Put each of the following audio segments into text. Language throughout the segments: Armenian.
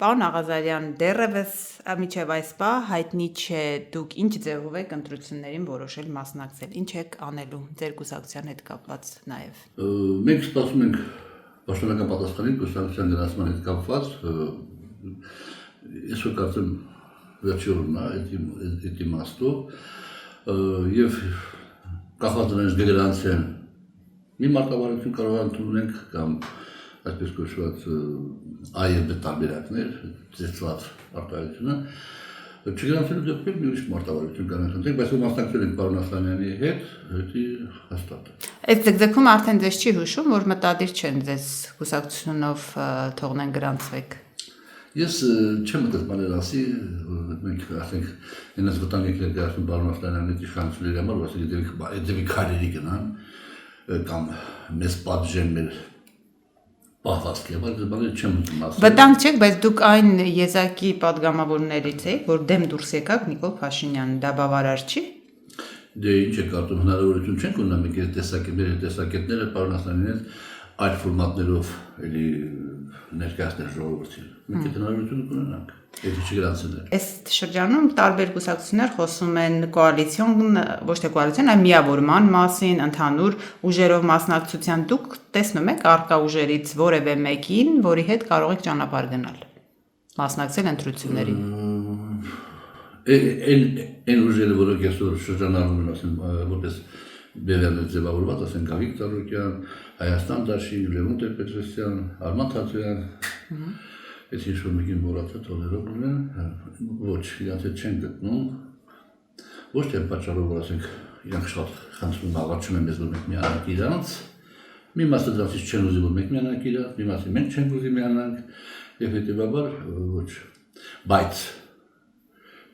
Պարոն Աղազարյան, դեռևս մինչև այս պահ հայտնի չէ դուք ինչ ձևով եք ընտրություններին որոշել մասնակցել, ինչ եք անելու ձեր կուսակցության հետ կապված նաև։ Մենք սպասում ենք պաշտոնական պատասխանին կուսակցության գնացման հետ կապված, ես կարծեմ վերջի օրն է այդ իմաստով եւ կախված նրանց դեգրանցիան մի մարտավարություն կարող է ընդունենք կամ այսպես կոչված այլ տարբերակներ, ծեծված արտահայտությունը, չգրանցելու դեպքում մի ուրիշ մարտավարություն կարող ենք, բայց որ մասնակցել ենք պարոն Ասլանյանի հետ, դա հաստատ է։ Այս ձգձգում արդեն ձեզ չի հուշում, որ մտադիր չեն ձեզ կուսակցությունով թողնեն գրանցվեք։ Ես չեմ մտել բաներ ասի, մենք ասենք այնպես վտանգ ենք ներկայացնում պարոն Ասլանյանի իշխանությունների համար, որ ասենք դեպի քայլերի գնան կամ մեզ պատժեն մեր պահվածքի, բայց բաներ չեմ ասում։ Վտանգ չեք, բայց դուք այն եզակի падգամավորներից եք, որ դեմ դուրս եկաք Նիկոլ Փաշինյանին, դա բավարար չի։ Դե ինչ է կարծում հնարավորություն չենք ունենա մենք այս տեսակետները պարոն Ասլանյանին այլ ֆորմատներով էլի ներկայացնել ժողովրդին։ Մենք այդ հնարավորությունը կունենանք, եթե չգրանցնենք։ Այս շրջանում տարբեր կուսակցություններ խոսում են կոալիցիոն, ոչ թե կոալիցիոն, այլ միավորման մասին, ընդհանուր ուժերով մասնակցության։ Դուք տեսնում եք առկա ուժերից որևէ մեկին, որի հետ կարող եք ճանապարհ գնալ, մասնակցել ընտրություններին։ Այն ուժերը, որոնք այսօր շրջանառվում են, ասեն, որպես բևեռներ ձևավորված, ասեն Գավիկ Ծառուկյան, Հայաստան Դաշինք, Լևոն Տեր-Պետրոսյան, Արման Թաթոյան, այս ինչ-որ մեկին մոռացա թողերով ունեն, ոչ, իրանց հետ չեն գտնում, ոչ թե պատճառով, որ ասենք, իրանք շատ խնդրում աղաչում են մեզ, որ մենք միանանք իրանց, մի մասը դրանցից չեն ուզի, որ մենք միանանք իրանց, մի մասը մենք չենք ուզի միանանք, և հետևաբար ոչ, բայց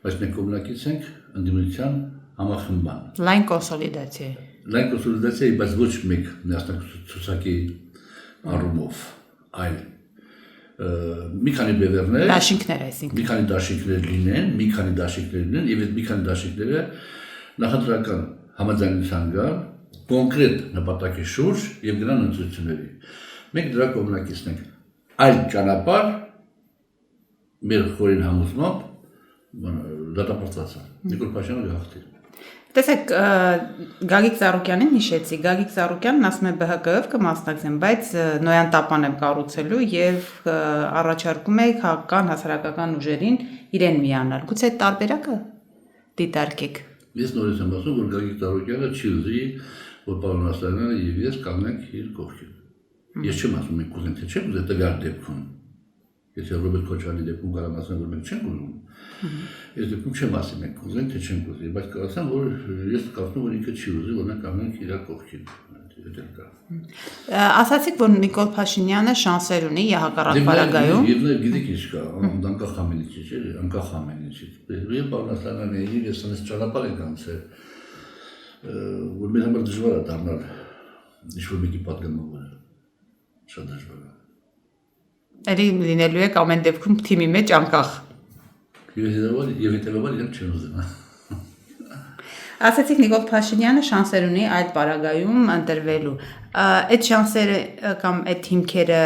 մենք կողմնակից ենք ընդդիմության համախմբման։ Լայն կոնսոլիդացիա։ Լայն կոնսոլիդացիա, բայց ոչ մեկ միասնական առումով, այլ մի քանի բևեռներ, դաշինքներ այսինքն։ Մի քանի դաշինքներ լինեն, եւ այդ մի քանի դաշինքները նախընտրական համաձայնության գան կոնկրետ նպատակի շուրջ եւ գնան ընտրությունների։ Մենք դրա կողմնակիցն ենք։ Այլ ճանապարհ մեր խորին համոզմամբ դատապարտված է։ Նիկոլ Փաշինյանը գաղթի։ Տեսեք, Գագիկ Ծառուկյանին հիշեցի, Գագիկ Ծառուկյանն ասում է ԲՀԿ-ով կմասնակցեն, բայց Նոյան տապան եմ կառուցելու եւ առաջարկում է քաղաքական հասարակական ուժերին իրեն միանալ։ Գուցե տարբերակը դիտարկեք։ Ես նորից եմ ասում, որ Գագիկ Ծառուկյանը չի ուզի, որ պարոն Ասլանյանը եւ ես կանգնենք իր կողքին։ Ես չեմ ասում մենք կուզենք թե չենք ուզի տվյալ դեպքում։ Եթե Ռոբերտ Քոչարյանի դեպքում կարող ասեմ, որ մենք չենք ուզում, այս դեպքում չեմ ասի մենք կուզենք թե չենք ուզի, բայց կարծեմ, որ ես կարծում որ ինքը չի ուզի, որ մենք կանգնենք իր կողքին։ Ասացիք, որ Նիկոլ Փաշինյանը շանսեր ունի հակառակ պարագայում։ Եվ նաև գիտեք ինչ կա, անկախ ամեն ինչից, էլի, անկախ ամեն ինչից։ Եվ պարոն Ասլանյանը ես անես ճանապարհ ենք անցել, որ մեր համար դժվար է դառնալ ինչ-որ մեկի պատգամավորը։ Շատ դժվար է։ Էլի լինելու եք ամեն դեպքում թիմի մեջ անկախ։ Եվ հետևաբար իրենք չեն ուզում։ Ասացիք Նիկոլ Փաշինյանը շանսեր ունի այդ պարագայում ընտրվելու։ Այդ շանսերը կամ այդ հիմքերը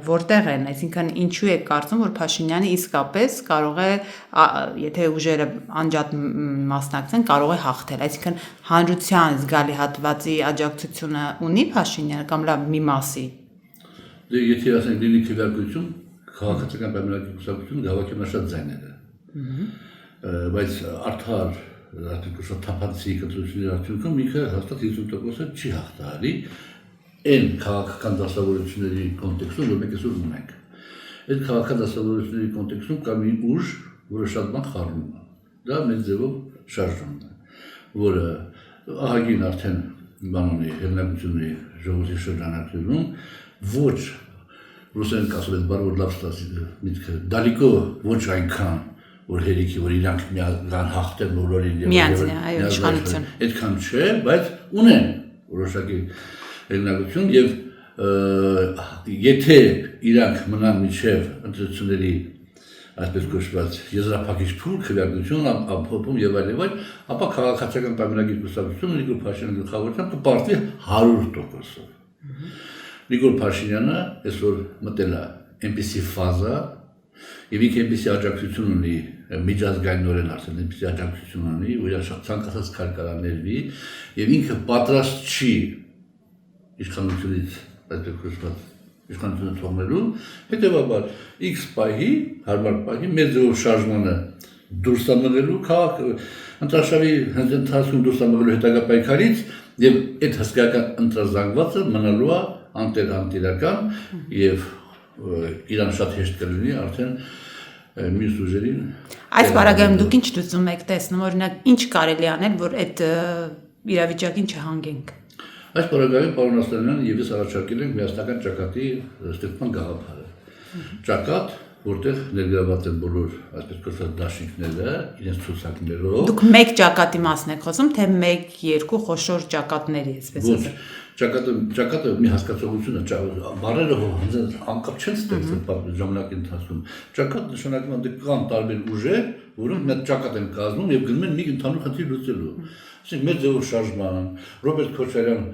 որտեղ են, այսինքն ինչու եք կարծում, որ Փաշինյանը իսկապես կարող է, եթե ուժերը անջատ մասնակցեն, կարող է հաղթել, այսինքն հանրության զգալի հատվածի աջակցությունը ունի Փաշինյանը կամ լավ մի մասի։ Դե եթե ասենք լինի քվեարկություն, քաղաքացիական պայմանագրի կուսակցություն գավակի շատ ձայներ է։ Բայց արդար շատ թափանցիկ ընտրությունների արդյունքում ինքը հաստատ 50%-ը չի հաղթահարի այն քաղաքական դասավորությունների կոնտեքստում, որ մենք այսօր ունենք։ Այդ քաղաքական դասավորությունների կոնտեքստում կա մի ուժ, որը շատ բան խառնում է։ Դա մեծ ձևով շարժումն է, որը ահագին արդեն բանոնի հեղինակությունների ժողովրդի շրջանակներում ոչ ռուսերեն ասում են բառը որ լավ ստացի միտքը դալիկո ոչ այնքան որ հերիքի որ իրանք միան հաղթեն բոլորին եւ այո իշխանություն այդքան չէ բայց ունեն որոշակի հեղինակություն եւ եթե իրանք մնան միջև ընտրությունների այսպես կոչված եզրափակիչ փուլ քվեարկություն ամփոփում եւ այլ ապա քաղաքացիական պայմանագրի կուսակցությունը Նիկոլ Փաշինյանի գլխավորությամբ կպարտվի 100%-ով Նիկոլ Փաշինյանը այսօր մտել է այնպիսի ֆազա, Եվ ինքը այնպիսի աջակցություն ունի, միջազգայինորեն արդեն այնպիսի աջակցություն ունի, որ իր ցանկացած քայլ կարող ներվի, եւ ինքը պատրաստ չի իշխանությունից այդպես խոսված իշխանությունը թողնելու, հետեւաբար X պահի, հարմար պահի մեծով շարժմանը դուրս մղելու քաղաք ընտրաշավի ընթացքում դուրս մղելու հետագա պայքարից եւ այդ հսկայական ընտրազանգվածը մնալու է անտերական եւ իրան շատ հեշտ կլինի արդեն մյուս ուժերին Այս բaragայում դուք ինչ լուծում եք տեսնում, օրինակ ինչ կարելի անել, որ այդ իրավիճակին չհանգենք։ Այս բaragայում պարոն Ասլանյանը եւս առաջարկել են միասնական ճակատի ստեղծման գաղափարը։ Ճակատ, որտեղ ներգրաված են բոլոր այսպես կոչված դաշինքները, իրենց ցուցակներով։ Դուք մեկ ճակատի մասն եք խոսում, թե 1-2 խոշոր ճակատների, այսպես ասած։ Ճակատը մի հասկացողություն է, բառերը անկապ չեն ստեղծել ժամանակի ընթացքում։ Ճակատ նշանակում է դե կան տարբեր ուժեր, որոնք մեծ ճակատ են կազմում եւ գնում են մի ընդհանուր խնդիր լուծելու։ Այսինքն մեծ ձևով շարժման, Ռոբերտ Քոչարյան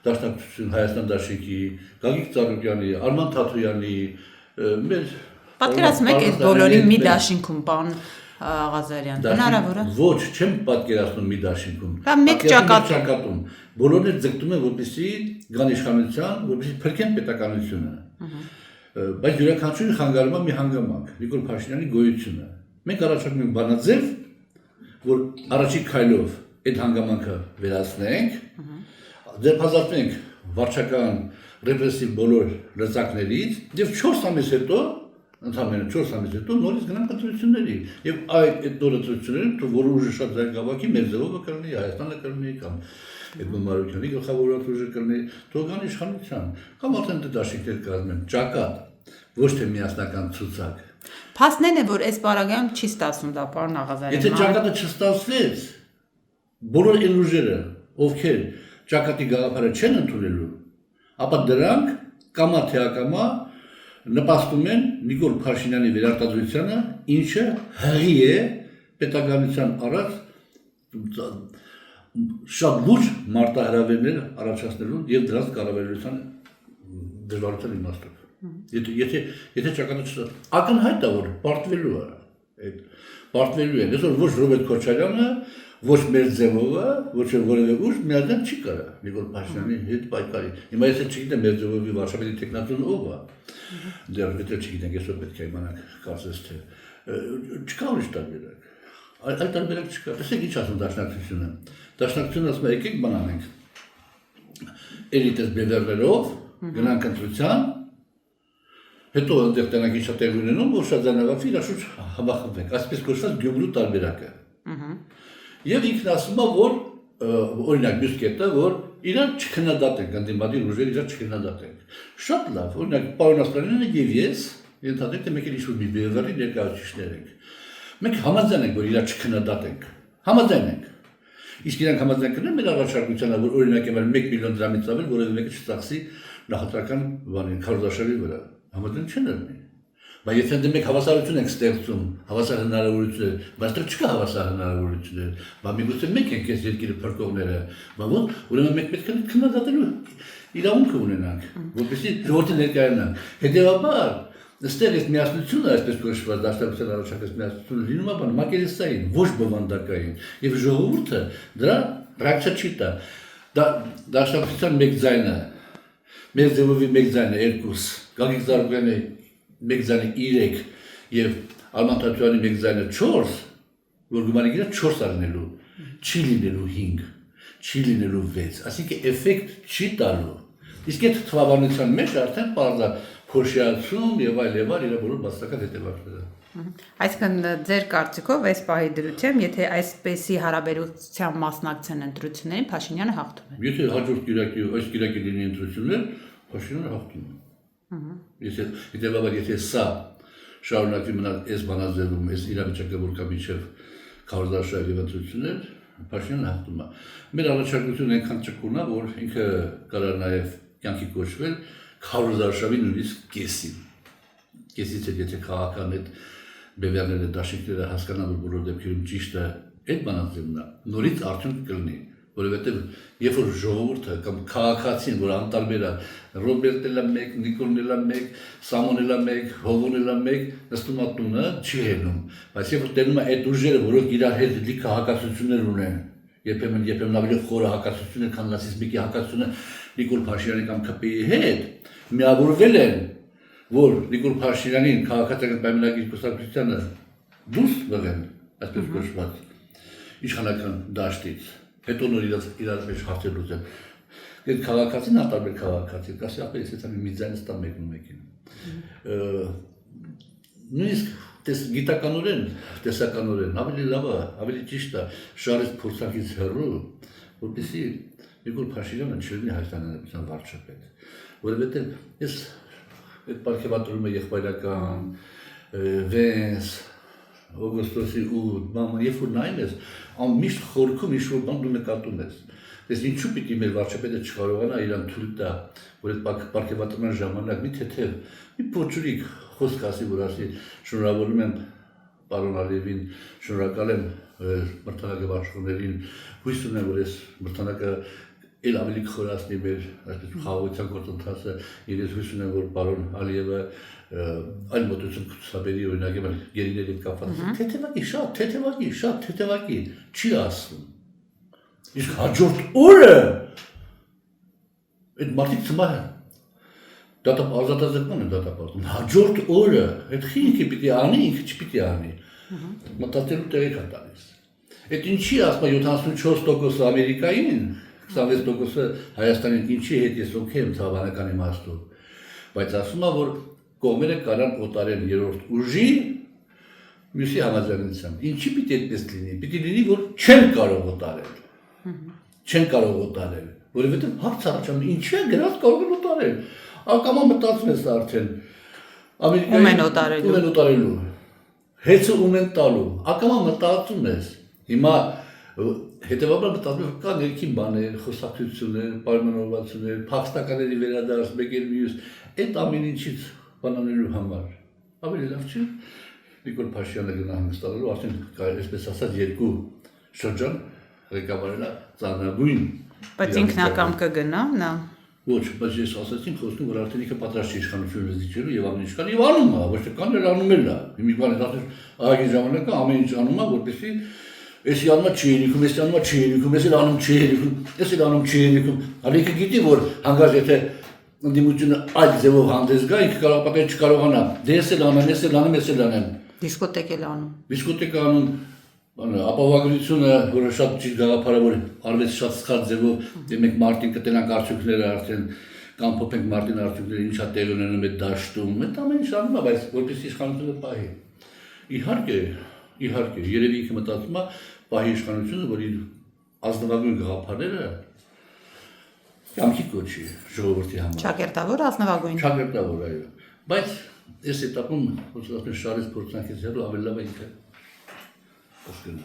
դաշնակցություն Հայաստան դաշինքի, Գագիկ Ծառուկյանի, Արման Թաթոյանի, մեր Պատկերացնում եք այդ բոլորին մի դաշինքում, պարոն Ղազարյան, հնարավոր է։ Ոչ, չեմ պատկերացնում մի դաշինքում։ Կամ մեկ ճակատում։ Բոլորները ձգտում են, որպեսզի գան իշխանության, որպեսզի փրկեն պետականությունը։ Բայց յուրաքանչյուրին խանգարում է մի հանգամանք, Նիկոլ Փաշինյանի գոյությունը։ Մենք առաջարկում ենք բանաձև, որ առաջի քայլով այդ հանգամանքը վերացնենք, ձերբազատվենք վարչական ռեպրեսիվ բոլոր լծակներից եւ 4 ամիս հետո ընդհանրապես 4 ամիս հետո նորից գնանք ընտրությունների եւ այդ նոր ընտրությունները որ ուժը շատ զարգավակի մեր ձևով կլինի Հայաստանը կլինի կամ Էդմոն Մարուկյանի գլխավորած ուժը կլինի թողան իշխանության կամ արդեն դաշինքներ կազմեն ճակատ ոչ թե միասնական ցուցակ Փաստն է որ այս բaragայում չի ստացվում դա պարոն Աղազարյան Եթե ճակատը չստացվեց բոլոր այն ուժերը ովքեր ճակատի գաղափարը չեն ընդունելու ապա դրանք կամա թե ակամա նպաստում են Նիկոլ Փաշինյանի վերարտադրությանը, ինչը հղի է պետականության առաջ շատ լուրջ մարտահրավերներ առաջացնելու եւ դրանց կառավարության դժվարության իմաստով։ Եթե ճակատը չստա, ակնհայտ է որ պարտվելու է, այդ պարտվելու է, այսօր ոչ Ռոբերտ Քոչարյանը, ոչ մեր ձևովը, ոչ որևէ ուժ միաժամանակ չի կարա Նիկոլ Փաշինյանի հետ պայքարի։ Հիմա ես չգիտեմ մեր ձևովի վարչապետի տեխնատուն ով է։ Դեռ չգիտենք, այսօր պետք է իմանանք, կարծես թե չկա ուրիշ տարբերակ։ Այլ տարբերակ չկա։ Տեսեք ինչ ասում դաշնակցությունը։ Դաշնակցությունը ասում է եկեք բան անենք։ Էլիտես բևեռներով գնանք ընտրության, հետո այնտեղ տնակ ինչ տեղ ունենում, որ շատ զանաղացի իր շուտ համախմբենք, այսպես կոչված Գյումրու տարբերակը։ Եվ ինքն ասում է, որ օրինակ մյուս կետը, որ իրար չքննադատենք, ընդդիմադիր ուժերը իրար չքննադատենք։ Շատ լավ, օրինակ պարոն Ասլանյանը եւ ես ենթադրենք, թե մենք ինչ-որ մի բևեռի ներկայացուցիչներ ենք։ Մենք համաձայն ենք, որ իրար չքննադատենք։ Համաձայն ենք։ Իսկ իրանք համաձայն կլինեն մեր առաջարկությանը, որ օրինակ եմել 1 միլիոն դրամից ավել, որովհետեւ մեկը չծախսի նախընտրական բանի քարտաշարի վրա։ Համաձայն չեն լինի։ Բայց եթե դե մենք հավասարություն ենք ստեղծում, հավասար հնարավորություններ, բայց դեռ չկա հավասար հնարավորություններ, բայց միգուցե մենք ենք այս երկիրը փրկողները, բայց ո՞ր, ուրեմն մենք պետք է քննադատելու իրավունք ունենանք, որպեսզի ժողովրդի ներկայանանք։ Հետևաբար, ըստեղ այս միասնությունը, այսպես կոչված դաշնակցության առաջարկած միասնությունը լինում է բան մակերեսային, ոչ բովանդակային, եւ ժողովուրդը դրա ռեակցիա չի տա։ Դաշնակցության մեկ ձայնը, մեր ձևովի մեկ ձայնը 2, Գագիկ Ծառուկյանի մեկ ձայնը 3 եւ Արման Թաթոյանի մեկ ձայնը 4, որ գումարի գիրը 4 արնելու, չի լինելու 5, չի լինելու 6, այսինքն էֆեկտ չի տալու։ Իսկ այդ թվաբանության մեջ արդեն բարձր փոշիացում եւ այլ իր բոլոր բացական հետևանքները։ Այսինքն ձեր կարծիքով այս պահի դրությամբ, եթե այսպեսի հարաբերության մասնակցեն ընտրություններին, Փաշինյանը հաղթում է։ Եթե հաջորդ կիրակի, այս կիրակի լինի ընտրություններ, Փաշինյանը հաղթում է։ Եթե սա շարունակվի մնալ այս բանաձևում, այս իրավիճակը որ կա մինչև քարոզարշավ եւ ընտրություններ, Փաշինյանը հաղթում է։ Մեր առաջարկությունը այնքան ճկուն է, որ ինքը կարող նաեւ կյանքի կոչվել քարոզարշավի նույնիսկ կեսին։ Կեսից եթե քաղաքական այդ բևեռները դաշինքները հասկանան որ բոլոր դեպքերում ճիշտ է այդ բանաձևն է, նորից արդյունք կլինի, որովհետև երբ որ ժողովուրդը կամ քաղաքացին, որ անտարբեր է, Ռոբերտն էլ մեկ, Նիկոլն էլ մեկ, Սամոնն էլ մեկ, Հովոն էլ մեկ, նստում է տունը, չի հենում, բայց երբ որ տենում է այդ ուժերը, որոնք իրար հետ լիքը հակասություններ ունեն, երբեմն ավելի խորը հակասություններ, քան նացիզմի հակասությունը Նիկոլ Փաշինյանի կամ ՔՊ-ի հետ, միավորվել են, որ Նիկոլ Փաշինյանին քաղաքացիական պայմանագիր կուսակցությանը դուրս բերեն, այսպես կոչված, իշխանական դաշտից, հետո նոր իրար մեջ հարցեր լուծեն։ Այդ քաղաքացին արտարբեր քաղաքացի, կասի ապերից հետ մի ձայնը ստա մեկն ու մեկին։ Նույնիսկ գիտականորեն, տեսականորեն, ավելի լավ է, ավելի ճիշտ է, շարից փորձանքից հեռու, որպեսզի Նիկոլ Փաշինյանը չլինի Հայաստանի Հանրապետության վարչապետ, որովհետև ես այդ պարգևատրումը եղբայրական, Վենս, օգոստոսի 8, երբ որ նայում ես, միշտ խորքում ինչ-որ բան դու նկատում ես։ Ես ինչու պիտի մեր վարչապետը չկարողանա իրան թույլ տա, որ այդ պարգևատրման ժամանակ մի թեթև, մի փոքրիկ խոսք ասի, որ ասի շնորհավորում եմ պարոն Ալիևին, շնորհակալ եմ մրցանակը վաշխողներին, հույս ունեմ, որ այս մրցանակը էլ ավելի կխորացնի մեր խաղաղության գործընթացը, եւ ես հույս ունեմ, որ պարոն Ալիևը այլ մոտեցում կցուցաբերի, օրինակ գերիների հետ կապված, թեթևակի, չի ասում։ Իսկ հաջորդ օրը այդ մարդիկ ծմահ են, ազատազրկման են դատապարտում, հաջորդ օրը այդ ինքը պիտի անի, ինքը չպիտի անի, մտածելու տեղի կա տալիս։ Այդ ինչի ասում 74% Ամերիկային, 26% Հայաստանին, ինչի հետ ես օքեյ եմ ցավանական իմաստով, բայց ասում է, որ կողմերը կարան օտարեն երրորդ ուժի մյուսի համաձայնությամբ։ Ինչի պիտի այդպես լինի, պիտի լինի, որ չեն կարող օտարել, որովհետև հարց առաջանում, ինչի է գրած կարող են օտարել, ակամա մտածում ես արդեն, ում են օտարելու, հեծը ում են տալու, ակամա մտածում ես, հիմա հետևաբար մտածում ես, կա ներքին բաներ, խոսակցություններ, պայմանավորվածություններ, փախստականների վերադարձ, մեկ էլ մյուս, այդ ամեն ինչից բանանելու համար, ավելի լավ չի, Նիկոլ Փաշինյանը գնա հանգստանալու, արդեն այսպես ասած երկու շրջան ղեկավարելա ծանրագույն։ Բայց ինքնակամ կգնա նա։ Ոչ, բայց ես ասացին խոսքում, որ արդեն ինքը պատրաստ չի իշխանությունը զիջելու եւ ամեն ինչ կան եւ անում է, ոչ թե կան էլ անում էլ է։ Մի բան է ասել, ահագին ժամանակը ամեն ինչ անում է, որպեսզի էսի անում չի ելիքում, էսի անում չի ելիքում, էսի անում չի ելիքում, էսի անում չի ելիքում։ Ալիքը գիտի, որ հանգած եթե ընդդիմությունը այլ ձևով հանդես գա, ինքը կարող պատահել չկարողանա։ Դե ես էլ անեմ, ես էլ անեմ, ես էլ անեմ։ Դիսկոտեկ էլ անում։ Դիսկոտեկ անում, ապահովագրությունը, որը շատ ճիշտ գաղափար է, որ արվեց շատ սխալ ձևով, դե մենք մարտին կտենանք արդյունքները արդեն կամ փոփենք մարտին արդյունքները ինչա տեղ ունենում այդ դաշտում, այդ ամեն ինչ անում է, բայց որպես իշխանությունը պահի։ Իհարկե, երևի ինքը մտածում է պահի իշխանությունը, որ իր ազնվագույն գաղափարները կամքի կոչի ժողովրդի համար։ Ճակերտավոր ազնվագույն։ Ճակերտավոր, այո։ Բայց այս էտապում, ոնց ասում են, շարից փորձանքից հետո ավելի լավ է ինքը խոսքն